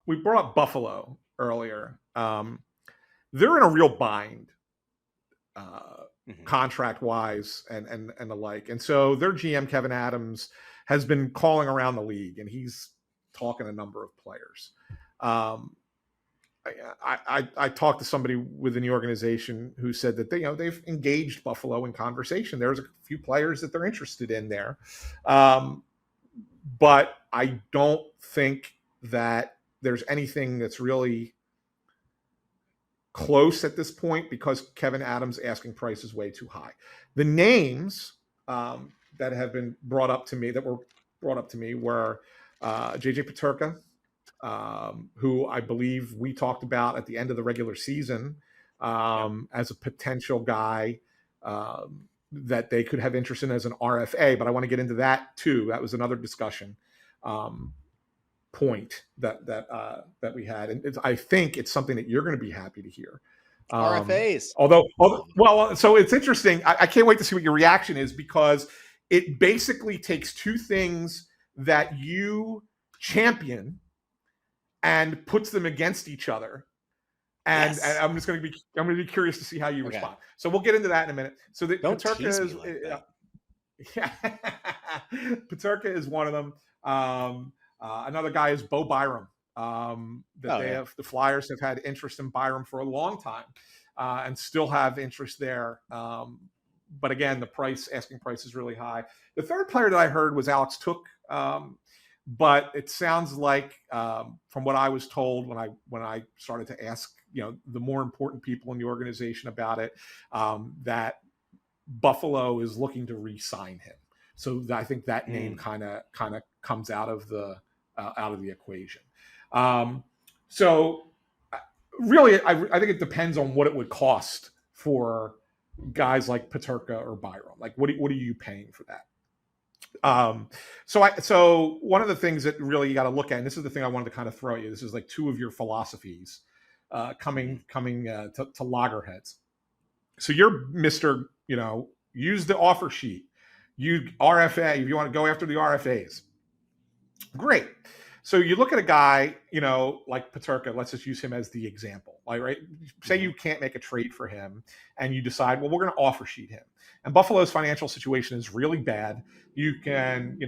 we brought up Buffalo earlier. They're in a real bind, contract wise and the like. And so their GM Kevin Adams has been calling around the league, and he's talking a number of players. I talked to somebody within the organization who said that they've engaged Buffalo in conversation. There's a few players that they're interested in there, but I don't think that there's anything that's really close at this point because Kevin Adams' asking price is way too high. The names that have been brought up to me were JJ Peterka, who I believe we talked about at the end of the regular season as a potential guy that they could have interest in as an RFA, but I want to get into that too. That was another discussion point that we had, and I think it's something that you're going to be happy to hear. RFAs. Although, so it's interesting. I can't wait to see what your reaction is, because it basically takes two things that you champion and puts them against each other. And, and I'm going to be curious to see how you respond. So we'll get into that in a minute. So Peterka is Peterka is one of them. Another guy is Bo Byram. The Flyers have had interest in Byram for a long time, and still have interest there. But again, the asking price is really high. The third player that I heard was Alex Took. But it sounds like, from what I was told when I started to ask, the more important people in the organization about it, that Buffalo is looking to re-sign him. So I think that name kind of comes out of the equation. So really, I think it depends on what it would cost for guys like Peterka or Byram. Like, what are you paying for that? So one of the things that really you got to look at, and this is the thing I wanted to kind of throw at you. This is like two of your philosophies coming to loggerheads. So you're Mr. Use the offer sheet. You RFA, if you want to go after the RFAs. Great. So you look at a guy, like Peterka, let's just use him as the example, right? Say you can't make a trade for him and you decide, well, we're going to offer sheet him. And Buffalo's financial situation is really bad. You can,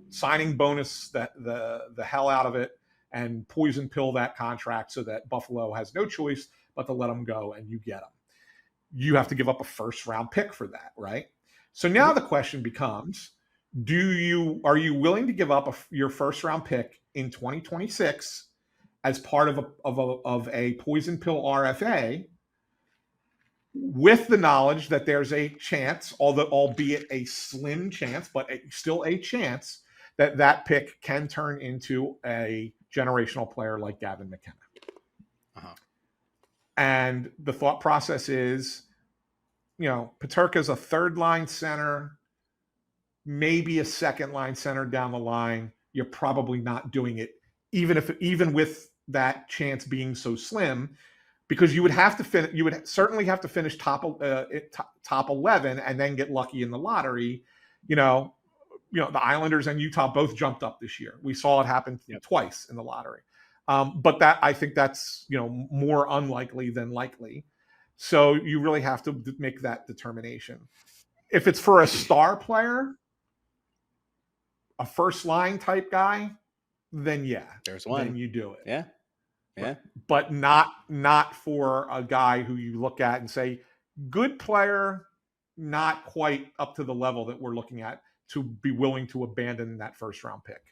signing bonus the hell out of it and poison pill that contract so that Buffalo has no choice but to let him go and you get him. You have to give up a first round pick for that, right? So now the question becomes, are you willing to give up your first round pick in 2026 as part of a poison pill RFA, with the knowledge that there's a chance, albeit a slim chance, but still a chance that pick can turn into a generational player like Gavin McKenna? And the thought process is, Peterka's a third line center, maybe a second line center down the line. You're probably not doing it, even with that chance being so slim, because you would certainly have to finish top 11 and then get lucky in the lottery. The Islanders and Utah both jumped up this year. We saw it happen twice in the lottery. But I think that's more unlikely than likely. So you really have to make that determination. If it's for a star player, a first line type guy, then there's one. Then you do it. Yeah. But not for a guy who you look at and say, good player, not quite up to the level that we're looking at to be willing to abandon that first round pick.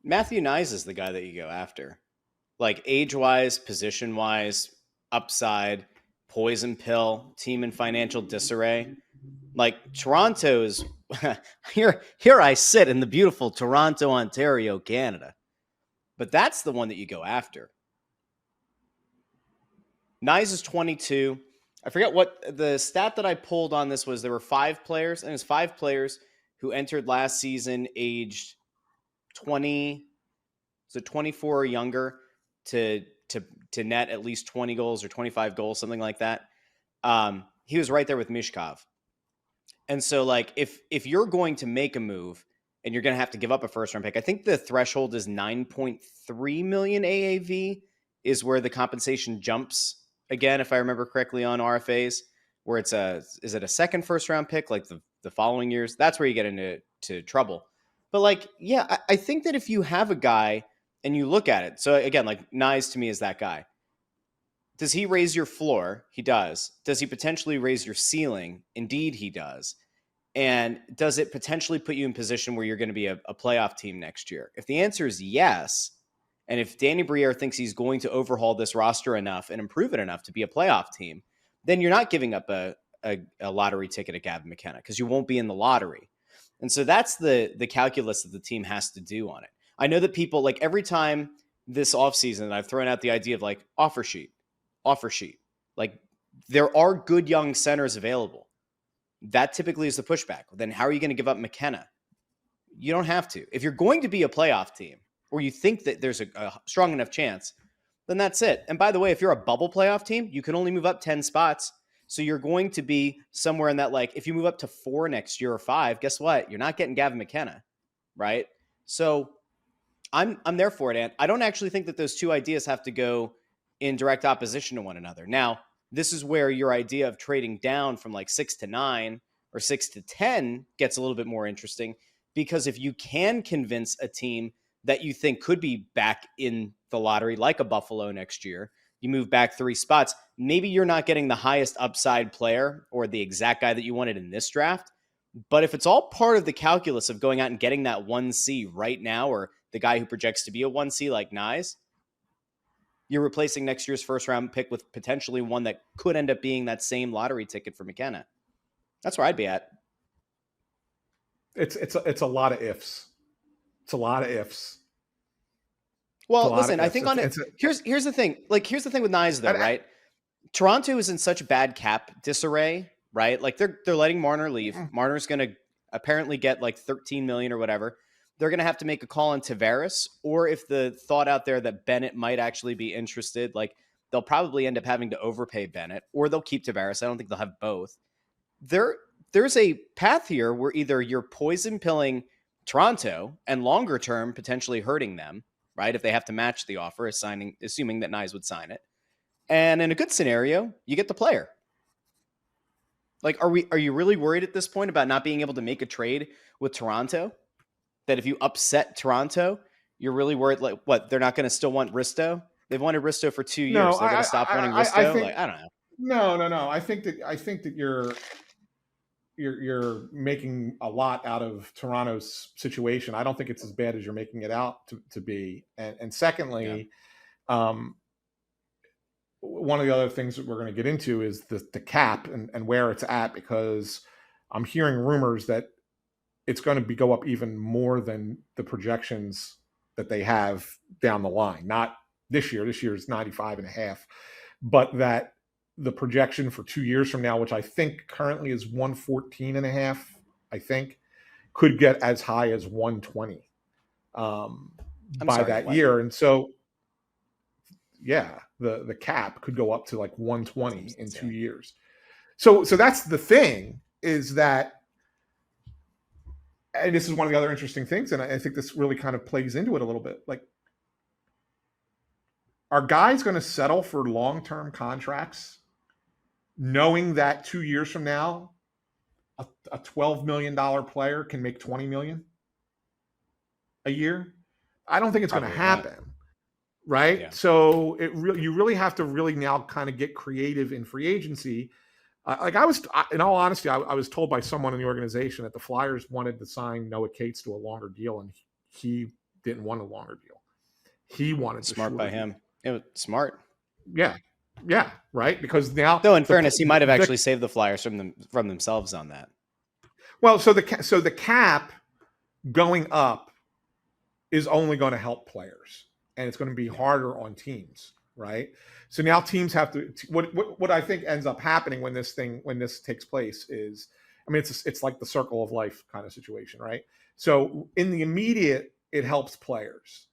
Matthew Nyes is the guy that you go after. Like, age-wise, position-wise, upside, poison pill, team in financial disarray. Like, Toronto's here I sit in the beautiful Toronto, Ontario, Canada. But that's the one that you go after. Nyes is 22. I forget what the stat that I pulled on this was. There were 5 players, and it was 5 players who entered last season aged 20, so 24 or younger to net at least 20 goals or 25 goals, something like that. He was right there with Mishkov. And so, like, if you're going to make a move, and you're going to have to give up a first round pick. I think the threshold is 9.3 million AAV is where the compensation jumps again, if I remember correctly on RFAs, where is it a second first round pick like the following years? That's where you get into trouble. But like, yeah, I think that if you have a guy and you look at it, so again, like Nyes to me is that guy. Does he raise your floor? He does. Does he potentially raise your ceiling? Indeed, he does. And does it potentially put you in position where you're going to be a playoff team next year? If the answer is yes, and if Danny Briere thinks he's going to overhaul this roster enough and improve it enough to be a playoff team, then you're not giving up a lottery ticket at Gavin McKenna because you won't be in the lottery. And so that's the calculus that the team has to do on it. I know that people, like every time this offseason, I've thrown out the idea of like offer sheet. Like there are good young centers available. That typically is the pushback. Then how are you going to give up McKenna? You don't have to. If you're going to be a playoff team or you think that there's a strong enough chance, then that's it. And by the way, if you're a bubble playoff team, you can only move up 10 spots. So you're going to be somewhere in that, like if you move up to 4 next year or 5, guess what? You're not getting Gavin McKenna, right? So I'm there for it, and I don't actually think that those two ideas have to go in direct opposition to one another. Now, this is where your idea of trading down from like 6 to 9 or 6 to 10 gets a little bit more interesting, because if you can convince a team that you think could be back in the lottery, like a Buffalo next year, you move back 3 spots, maybe you're not getting the highest upside player or the exact guy that you wanted in this draft. But if it's all part of the calculus of going out and getting that 1C right now, or the guy who projects to be a 1C like Nyes, you're replacing next year's first round pick with potentially one that could end up being that same lottery ticket for McKenna. That's where I'd be at. It's a lot of ifs. It's a lot of ifs. Well, listen, I think here's the thing. Like, here's the thing with Nyes, though, right? Toronto is in such bad cap disarray, right? Like they're letting Marner leave. Marner's going to apparently get like 13 million or whatever. They're going to have to make a call on Tavares, or if the thought out there that Bennett might actually be interested, like they'll probably end up having to overpay Bennett, or they'll keep Tavares. I don't think they'll have both. There's a path here where either you're poison pilling Toronto and longer term potentially hurting them, right? If they have to match the offer, assuming that Nyes would sign it. And in a good scenario, you get the player. Like, are you really worried at this point about not being able to make a trade with Toronto? That if you upset Toronto, you're really worried, like, what, they're not going to still want Risto? They've wanted Risto for 2 years. No, they're going to stop wanting Risto? I don't know. No. I think that you're making a lot out of Toronto's situation. I don't think it's as bad as you're making it out to be. And secondly, one of the other things that we're going to get into is the cap and where it's at, because I'm hearing rumors that it's going to go up even more than the projections that they have down the line. Not this year. This year is 95.5, but that the projection for 2 years from now, which I think currently is 114.5, I think could get as high as 120 by that year. And so, yeah, the cap could go up to like 120 in 2 years. So that's the thing, is that, and this is one of the other interesting things, and I think this really kind of plays into it a little bit. Like, are guys going to settle for long-term contracts knowing that 2 years from now, a $12 million player can make $20 million a year? I don't think it's going to happen. Right. Yeah. So you really have to really now kind of get creative in free agency. In all honesty, I was told by someone in the organization that the Flyers wanted to sign Noah Cates to a longer deal, and he didn't want a longer deal. He wanted smart by him. It was smart. Yeah. Right. Because now, though, in fairness, he might have actually saved the Flyers from themselves on that. Well, so the cap going up is only going to help players, and it's going to be harder on teams. Right. So now teams have to, what I think ends up happening when this takes place is, I mean, it's like the circle of life kind of situation, right? So in the immediate, it helps players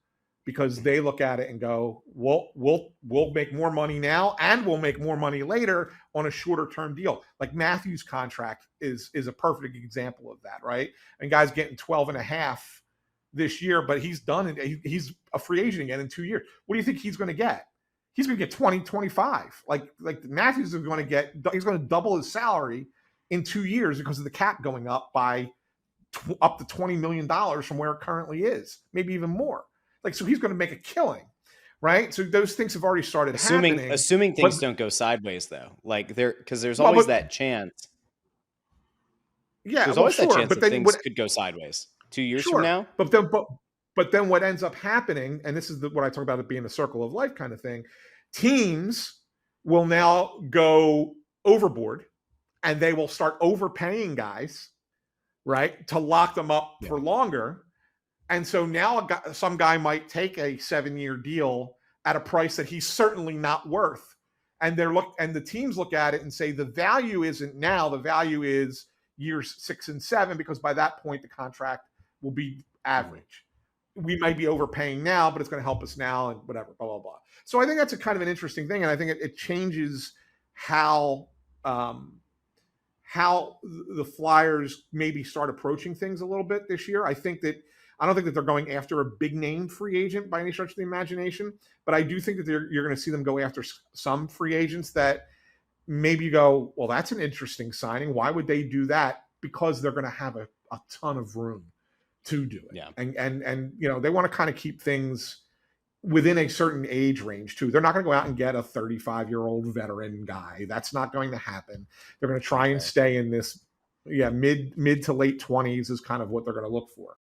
because they look at it and go, we'll make more money now and we'll make more money later on a shorter term deal. Like Matthews' contract is a perfect example of that, right? And guys getting 12 and a half this year, but he's done it. He's a free agent again in 2 years. What do you think he's going to get? He's going to get 20, 25. Like Matthews is going to get, he's going to double his salary in 2 years because of the cap going up by up to $20 million from where it currently is, maybe even more. Like, so he's going to make a killing, right? So those things have already started happening. Assuming things don't go sideways, though, like because there's always that chance. Yeah, there's always that chance but that things could go sideways 2 years from now. But then what ends up happening, and this is what I talk about it being a circle of life kind of thing, teams will now go overboard and they will start overpaying guys, right, to lock them up for longer. And so now some guy might take a 7-year deal at a price that he's certainly not worth. And the teams look at it and say the value isn't now, the value is years 6 and 7, because by that point the contract will be average. We might be overpaying now, but it's going to help us now and whatever, blah, blah, blah. So I think that's a kind of an interesting thing. And I think it changes how the Flyers maybe start approaching things a little bit this year. I don't think that they're going after a big name free agent by any stretch of the imagination, but I do think that you're going to see them go after some free agents that maybe you go, well, that's an interesting signing. Why would they do that? Because they're going to have a ton of room to do it. Yeah. And they want to kind of keep things within a certain age range too. They're not going to go out and get a 35-year-old veteran guy. That's not going to happen. They're going to try and stay in this, mid to late 20s is kind of what they're going to look for.